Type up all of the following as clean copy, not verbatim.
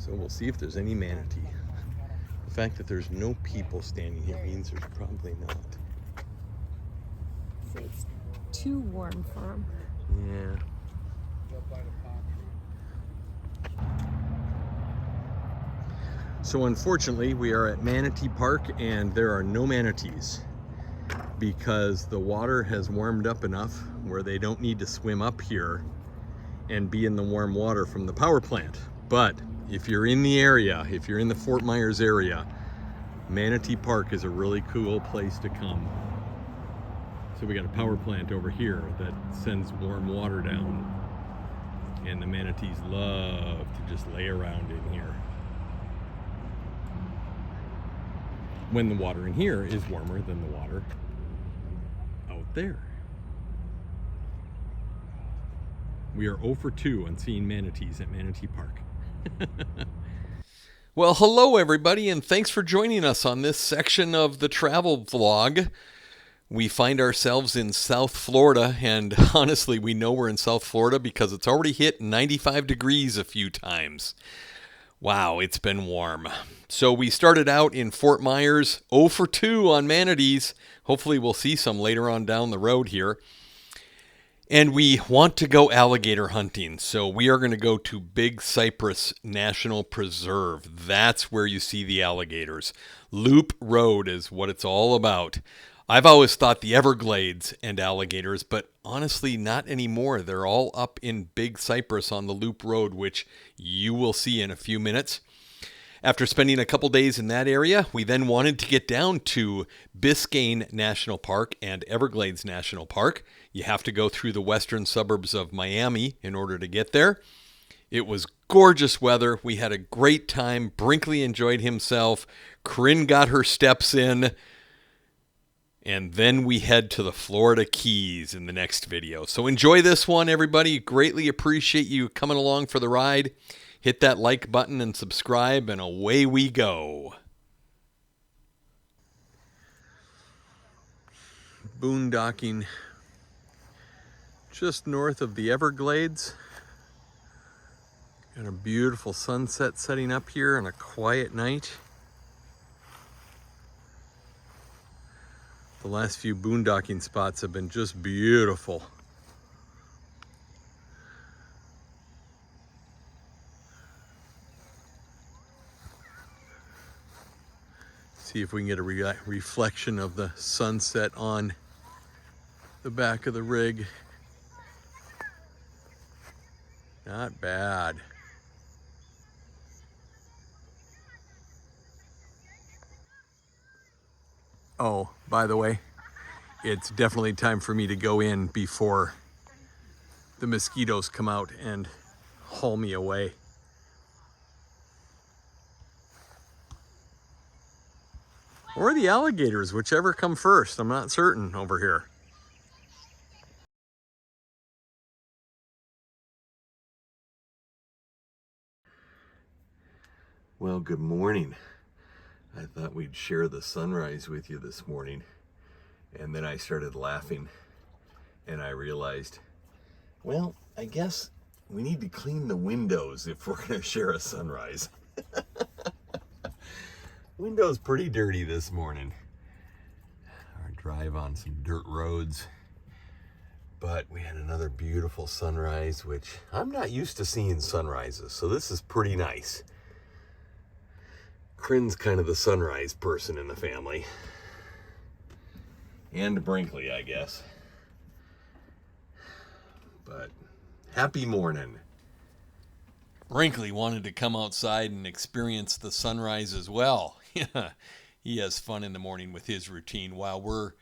So we'll see if there's any manatee. The fact that there's no people standing here means there's probably not. It's too warm for them. Yeah. So unfortunately, we are at Manatee Park and there are no manatees because the water has warmed up enough where they don't need to swim up here and be in the warm water from the power plant. But if you're in the area, if you're in the Fort Myers area, Manatee Park is a really cool place to come. So we got a power plant over here that sends warm water down, and the manatees love to just lay around in here when the water in here is warmer than the water out there. We are 0 for 2 on seeing manatees at Manatee Park. Well, hello everybody, and thanks for joining us on this section of the travel vlog. We find ourselves in South Florida, and honestly, we know we're in South Florida because it's already hit 95 degrees a few times. Wow, it's been warm. So we started out in Fort Myers, 0 for 2 on manatees. Hopefully we'll see some later on down the road here. And we want to go alligator hunting, so we are going to go to Big Cypress National Preserve. That's where you see the alligators. Loop Road is what it's all about. I've always thought the Everglades and alligators, but honestly not anymore. They're all up in Big Cypress on the Loop Road, which you will see in a few minutes. After spending a couple days in that area, we then wanted to get down to Biscayne National Park and Everglades National Park. You have to go through the western suburbs of Miami in order to get there. It was gorgeous weather. We had a great time. Brinkley enjoyed himself. Corinne got her steps in. And then we head to the Florida Keys in the next video. So enjoy this one, everybody. Greatly appreciate you coming along for the ride. Hit that like button and subscribe, and away we go. Boondocking just north of the Everglades. Got a beautiful sunset setting up here on a quiet night. The last few boondocking spots have been just beautiful. See if we can get a reflection of the sunset on the back of the rig. Not bad. Oh, by the way, it's definitely time for me to go in before the mosquitoes come out and haul me away. Or the alligators, whichever come first. I'm not certain over here. Well, good morning. I thought we'd share the sunrise with you this morning. And then I started laughing and I realized, well, I guess we need to clean the windows if we're going to share a sunrise. Window's pretty dirty this morning. Our drive on some dirt roads. But we had another beautiful sunrise, which I'm not used to seeing sunrises, so this is pretty nice. Corinne's kind of the sunrise person in the family. And Brinkley, I guess. But happy morning. Brinkley wanted to come outside and experience the sunrise as well. He has fun in the morning with his routine. While we're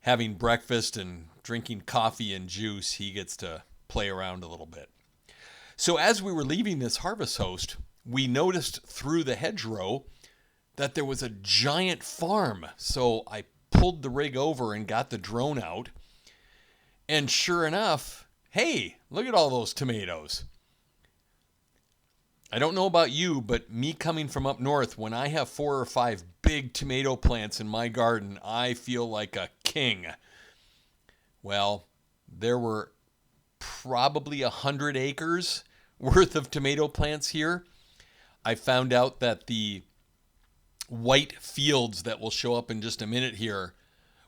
having breakfast and drinking coffee and juice, he gets to play around a little bit. So as we were leaving this harvest host, we noticed through the hedgerow that there was a giant farm. So I pulled the rig over and got the drone out. And sure enough, hey, look at all those tomatoes. I don't know about you, but me coming from up north, when I have 4 or 5 big tomato plants in my garden, I feel like a king. Well, there were probably 100 acres worth of tomato plants here. I found out that the white fields that will show up in just a minute here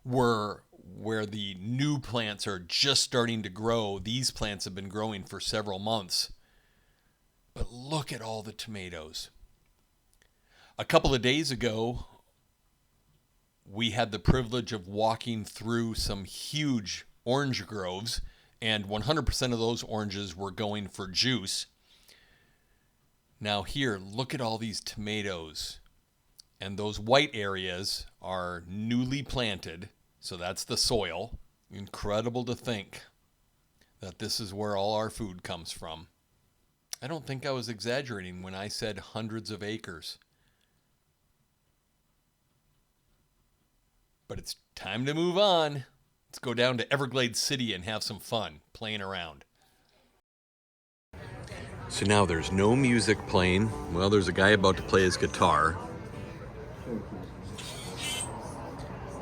were where the new plants are just starting to grow. These plants have been growing for several months. But look at all the tomatoes. A couple of days ago, we had the privilege of walking through some huge orange groves, and 100% of those oranges were going for juice. Now here, look at all these tomatoes. And those white areas are newly planted, so that's the soil. Incredible to think that this is where all our food comes from. I don't think I was exaggerating when I said hundreds of acres. But it's time to move on. Let's go down to Everglades City and have some fun playing around. So now there's no music playing. Well, there's a guy about to play his guitar.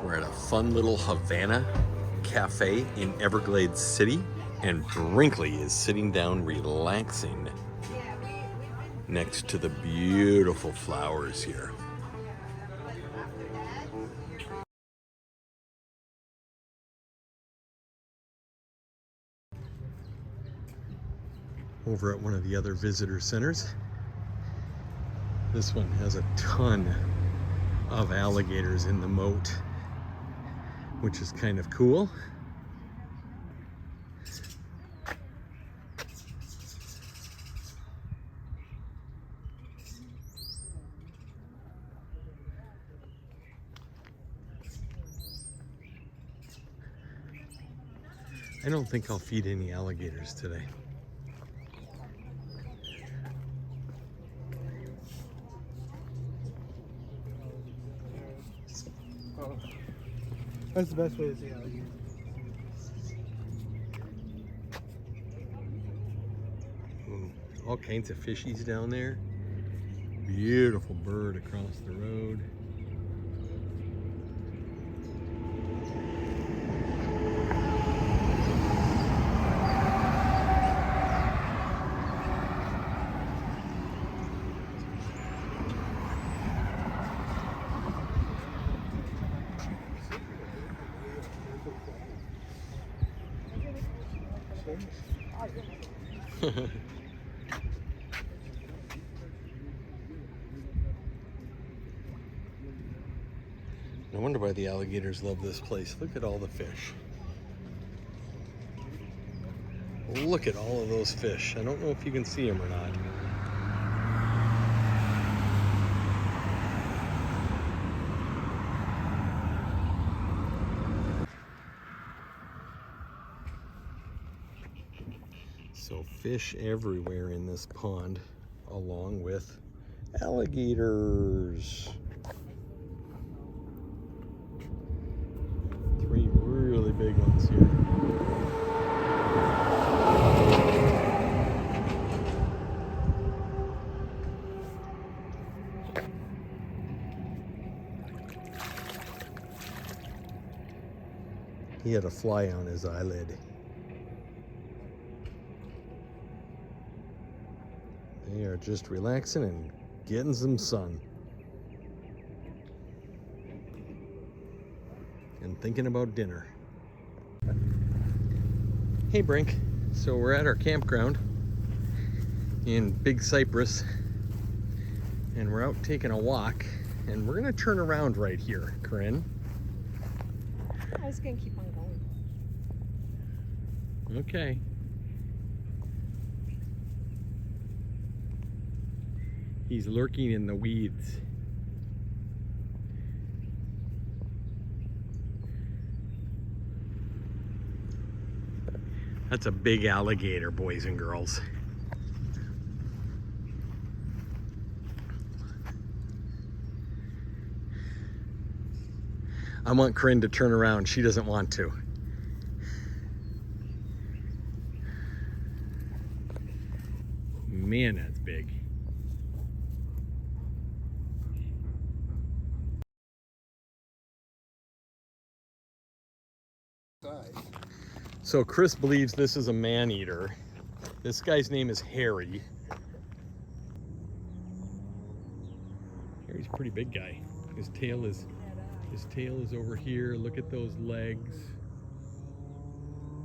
We're at a fun little Havana cafe in Everglades City, and Brinkley is sitting down relaxing next to the beautiful flowers here. Over at one of the other visitor centers, this one has a ton of alligators in the moat, which is kind of cool. I don't think I'll feed any alligators today. That's the best way to see alligators. All kinds of fishies down there. Beautiful bird across the road. No wonder why the alligators love this place. Look at all the fish. Look at all of those fish. I don't know if you can see them or not. So fish everywhere in this pond, along with alligators. Three really big ones here. He had a fly on his eyelid. They are just relaxing and getting some sun. And thinking about dinner. Hey Brink, so we're at our campground in Big Cypress, and we're out taking a walk, and we're gonna turn around right here, Corinne. I was gonna keep on going. Okay. He's lurking in the weeds. That's a big alligator, boys and girls. I want Corinne to turn around. She doesn't want to. Man, that's big. So Chris believes this is a man-eater. This guy's name is Harry. pretty big guy. His tail is over here. Look at those legs.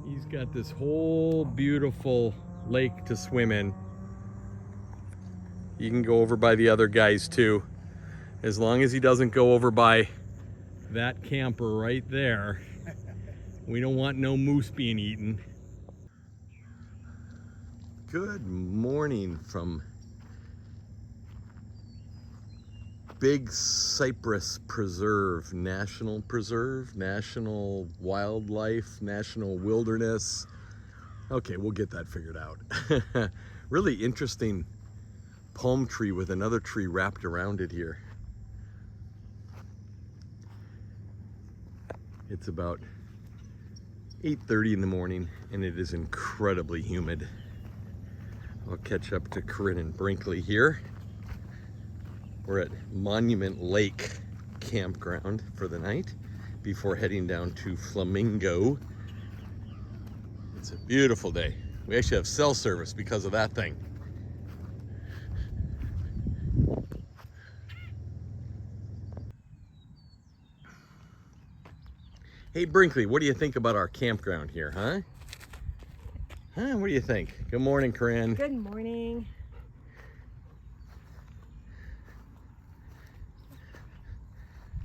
He's got this whole beautiful lake to swim in. You can go over by the other guys too. As long as he doesn't go over by that camper right there. We don't want no moose being eaten. Good morning from Big Cypress Preserve, National Wildlife, National Wilderness. Okay, we'll get that figured out. Really interesting palm tree with another tree wrapped around it here. It's about 8:30 in the morning and it is incredibly humid. I'll catch up to Corinne and Brinkley here. We're at Monument Lake Campground for the night before heading down to Flamingo. It's a beautiful day. We actually have cell service because of that thing. Hey Brinkley, what do you think about our campground here, huh? What do you think? Good morning, Corinne. Good morning.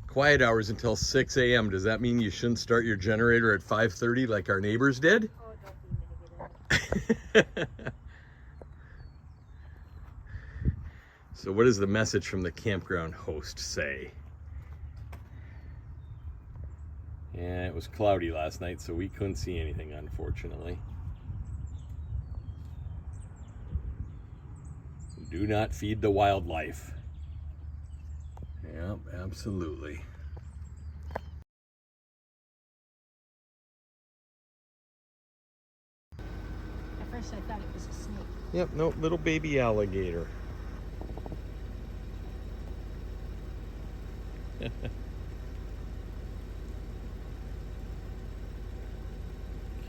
Quiet hours until 6 a.m. Does that mean you shouldn't start your generator at 5:30 like our neighbors did? Oh, don't be negative. So what does the message from the campground host say? Yeah, it was cloudy last night, so we couldn't see anything, unfortunately. Do not feed the wildlife. Yep, absolutely. At first I thought it was a snake. Yep, no, little baby alligator.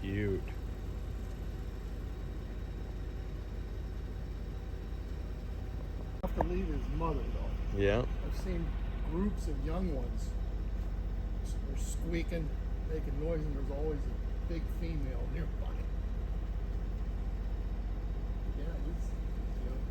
Cute. Have to leave his mother though. Yeah. I've seen groups of young ones. They're squeaking, making noise, and there's always a big female nearby. Yeah, he's young.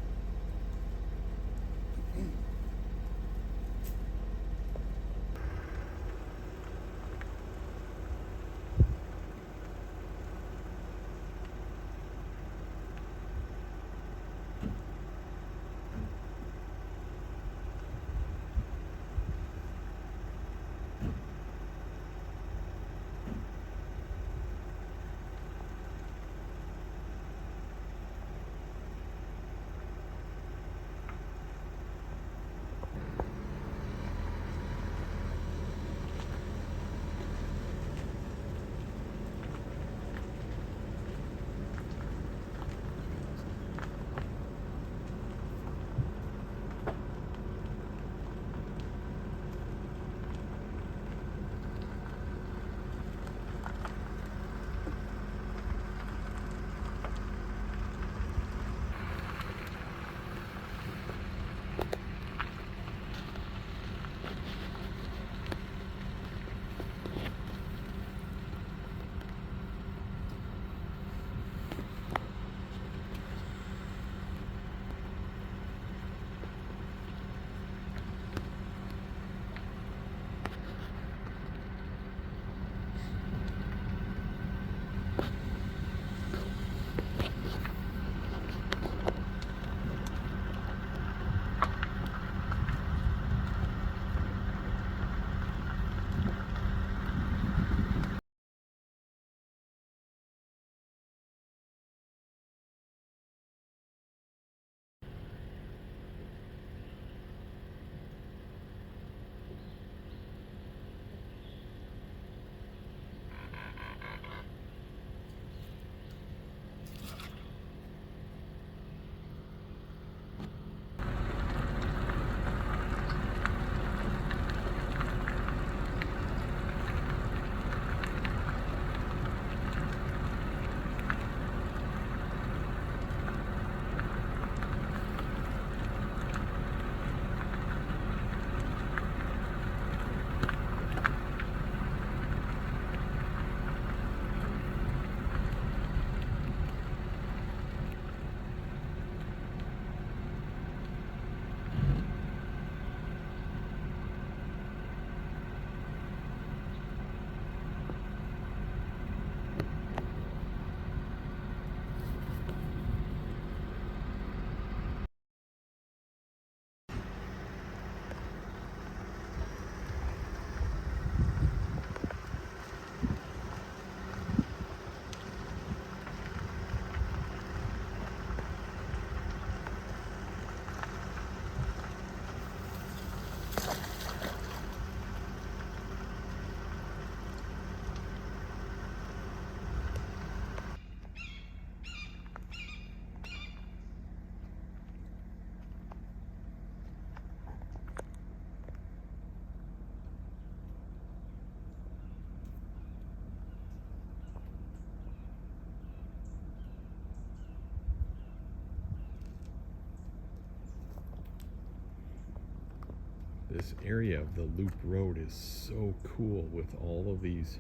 this area of the loop road is so cool with all of these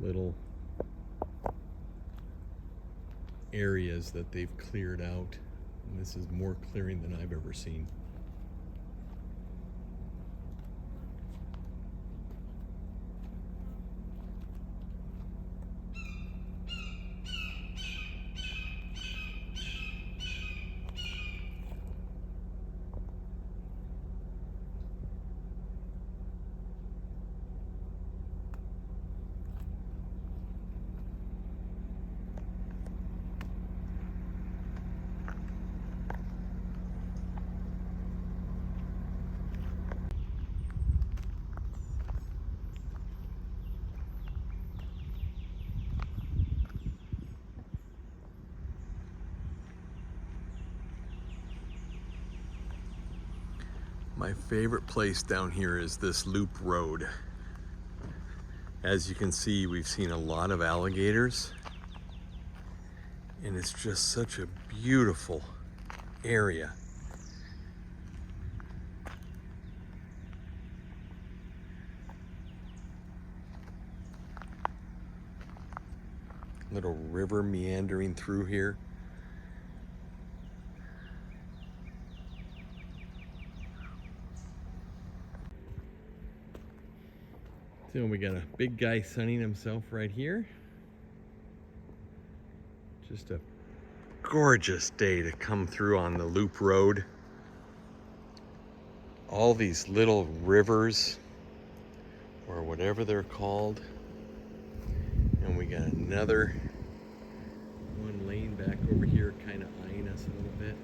little areas that they've cleared out. And this is more clearing than I've ever seen. My favorite place down here is this loop road. As you can see, we've seen a lot of alligators, and it's just such a beautiful area. Little river meandering through here. So we got a big guy sunning himself right here. Just a gorgeous day to come through on the loop road. All these little rivers, or whatever they're called. And we got another one laying back over here, kind of eyeing us a little bit.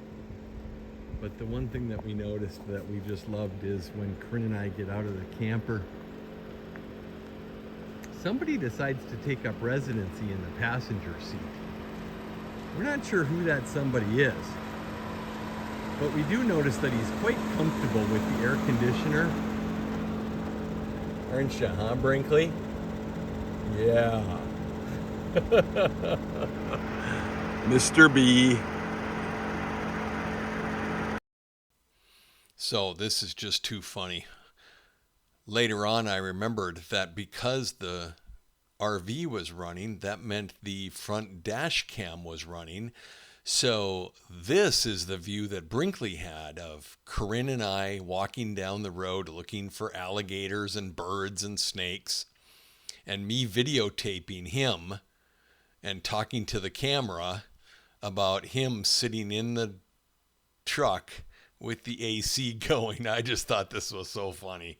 But the one thing that we noticed that we just loved is when Corinne and I get out of the camper, somebody decides to take up residency in the passenger seat. We're not sure who that somebody is, but we do notice that he's quite comfortable with the air conditioner. Aren't you, huh, Brinkley? Yeah. Mr. B. So this is just too funny. Later on, I remembered that because the RV was running, that meant the front dash cam was running. So this is the view that Brinkley had of Corinne and I walking down the road looking for alligators and birds and snakes, and me videotaping him and talking to the camera about him sitting in the truck with the AC going. I just thought this was so funny.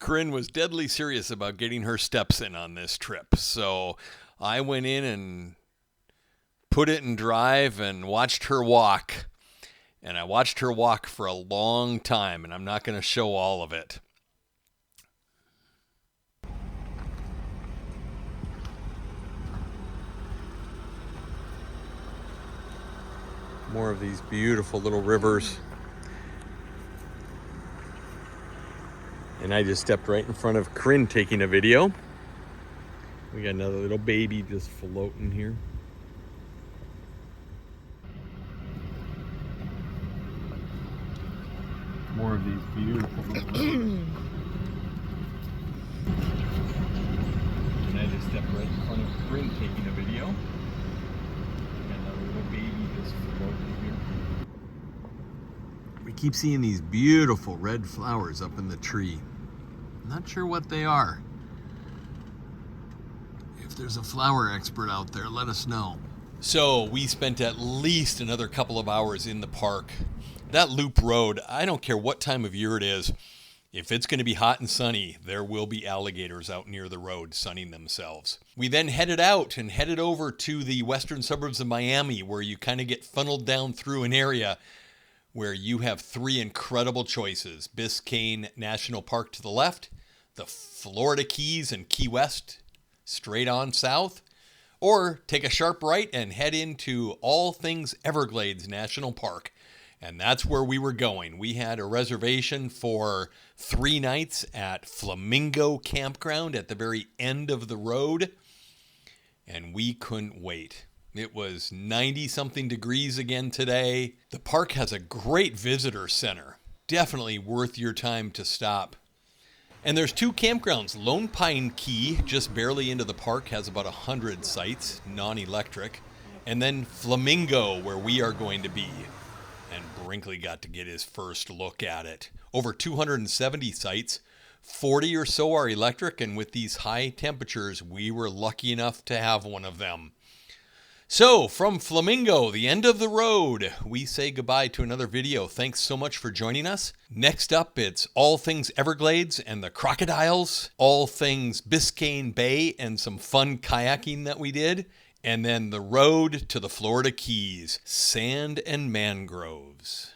Corinne was deadly serious about getting her steps in on this trip. So I went in and put it in drive and watched her walk. And I watched her walk for a long time, and I'm not going to show all of it. More of these beautiful little rivers. And I just stepped right in front of Corinne taking a video. We got another little baby just floating here. More of these beautiful little rivers. And I just stepped right in front of Corinne taking a video. We got another little baby just floating here. We keep seeing these beautiful red flowers up in the tree. Not sure what they are. If there's a flower expert out there, let us know. So we spent at least another couple of hours in the park. That loop road, I don't care what time of year it is. If it's going to be hot and sunny, there will be alligators out near the road sunning themselves. We then headed out and headed over to the western suburbs of Miami, where you kind of get funneled down through an area where you have three incredible choices. Biscayne National Park to the left, the Florida Keys and Key West straight on south, or take a sharp right and head into all things Everglades National Park. And that's where we were going. We had a reservation for 3 nights at Flamingo Campground at the very end of the road. And we couldn't wait. It was 90-something degrees again today. The park has a great visitor center. Definitely worth your time to stop. And there's 2 campgrounds. Lone Pine Key, just barely into the park, has about 100 sites, non-electric. And then Flamingo, where we are going to be. And Brinkley got to get his first look at it. Over 270 sites, 40 or so are electric, and with these high temperatures, we were lucky enough to have one of them. So, from Flamingo, the end of the road, we say goodbye to another video. Thanks so much for joining us. Next up, it's all things Everglades and the crocodiles, all things Biscayne Bay and some fun kayaking that we did, and then the road to the Florida Keys, sand and mangroves.